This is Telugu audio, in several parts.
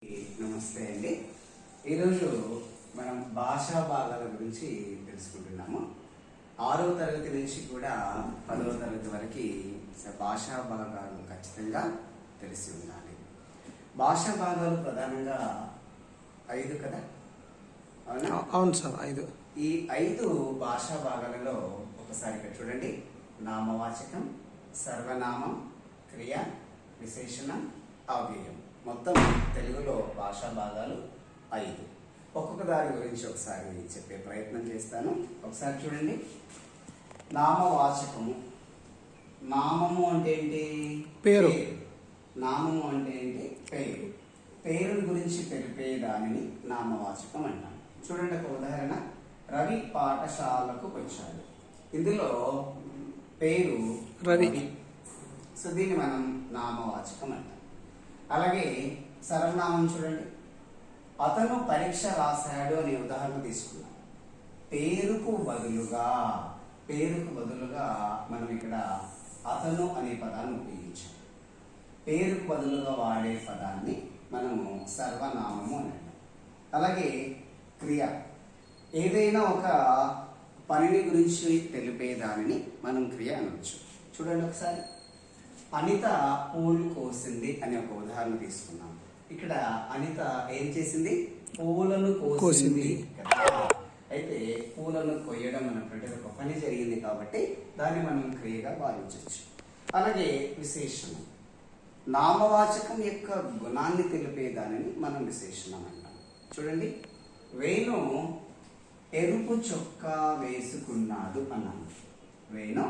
నమస్తే అండి. ఈరోజు మనం భాషా భాగాల గురించి తెలుసుకుంటున్నాము. 6వ తరగతి నుంచి కూడా 10వ తరగతి వరకు భాషా భాగాలు ఖచ్చితంగా తెలిసి ఉండాలి. భాషా భాగాలు ప్రధానంగా 5 కదా? అవును సార్, 5. ఈ 5 భాషా భాగాలలో ఒకసారి ఇక్కడ చూడండి. నామవాచకం, సర్వనామం, క్రియ, విశేషణం, అవ్యయం. మొత్తం తెలుగులో భాషా భాగాలు 5. ఒక్కొక్క దాని గురించి ఒకసారి చెప్పే ప్రయత్నం చేస్తాను. ఒకసారి చూడండి. నామవాచకము. నామము అంటే ఏంటి? పేరు. నామము అంటే ఏంటి? పేరు. పేరు గురించి తెలిపే దానిని నామవాచకం అంటాం. చూడండి, ఒక ఉదాహరణ. రవి పాఠశాలకు వచ్చాడు. ఇందులో పేరు రవి. సో దీన్ని మనం నామవాచకం అంటాం. అలాగే సర్వనామం చూడండి. అతను పరీక్ష రాశాడు అనే ఉదాహరణ తీసుకున్నాం. పేరుకు బదులుగా మనం ఇక్కడ అతను అనే పదాన్ని ఉపయోగించాం. పేరుకు బదులుగా వాడే పదాన్ని మనము సర్వనామము అని అంటాం. అలాగే క్రియ. ఏదైనా ఒక పనిని గురించి తెలిపే దానిని మనం క్రియ అనవచ్చు. చూడండి ఒకసారి. అనిత పూలు కోసింది అనే ఒక ఉదాహరణ తీసుకున్నాం. ఇక్కడ అనిత ఏం చేసింది? పూలను కోసింది కదా. అయితే పూలను కొయ్యడం అనేటువంటి ఒక పని జరిగింది కాబట్టి దాన్ని మనం క్రియగా భావించవచ్చు. అలాగే విశేషణం. నామవాచకం యొక్క గుణాన్ని తెలిపే దానిని మనం విశేషణం అంటాం. చూడండి, వేణు ఎరుపు చొక్కా వేసుకున్నాడు అన్నాను. వేణు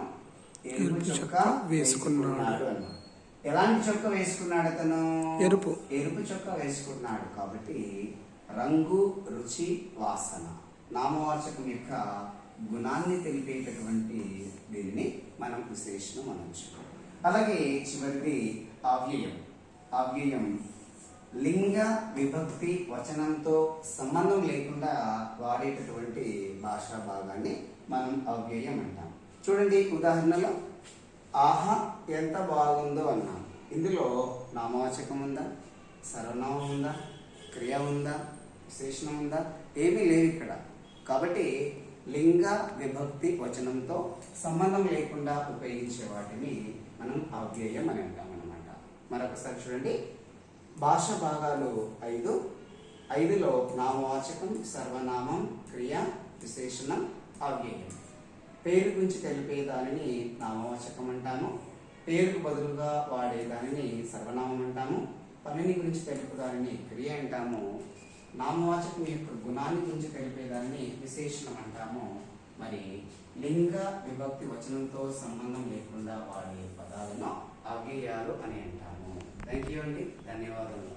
ఎరుపు చొక్కా వేసుకున్నాడు అన్నాడు. ఎలాంటి చొక్కా వేసుకున్నాడు అతను? ఎరుపు చొక్కా వేసుకున్నాడు. కాబట్టి రంగు, రుచి, వాసన నామవాచకం యొక్క గుణాన్ని తెలిపేటటువంటి దీనిని మనం విశేషణం అనొచ్చు. అలాగే చివరిది అవ్యయం. అవ్యయం లింగ, విభక్తి, వచనంతో సంబంధం లేకుండా వాడేటటువంటి భాషా భాగాన్ని మనం అవ్యయం అంటాం. చూడండి, ఉదాహరణలో ఆహా ఎంత బాగుందో అన్నాం. ఇందులో నామవాచకం ఉందా? సర్వనామం ఉందా? క్రియ ఉందా? విశేషణం ఉందా? ఏమీ లేవు ఇక్కడ. కాబట్టి లింగ, విభక్తి, వచనంతో సంబంధం లేకుండా ఉపయోగించే వాటిని మనం అవ్యయం అని అంటాం అన్నమాట. మరొకసారి చూడండి. భాషా భాగాలు 5. 5లో నామవాచకం, సర్వనామం, క్రియ, విశేషణం, అవ్యయం. పేరు గురించి తెలిపే దానిని నామవాచకం అంటాము. పేరుకు బదులుగా వాడే దానిని సర్వనామం అంటాము. పనిని గురించి తెలిపే దానిని క్రియ అంటాము. నామవాచకం యొక్క గుణాన్ని గురించి తెలిపే దానిని విశేషణం అంటాము. మరి లింగ, విభక్తి, వచనంతో సంబంధం లేకుండా వాడే పదాలను అవ్యయాలు అని అంటాము. థ్యాంక్ యూ అండి. ధన్యవాదాలు.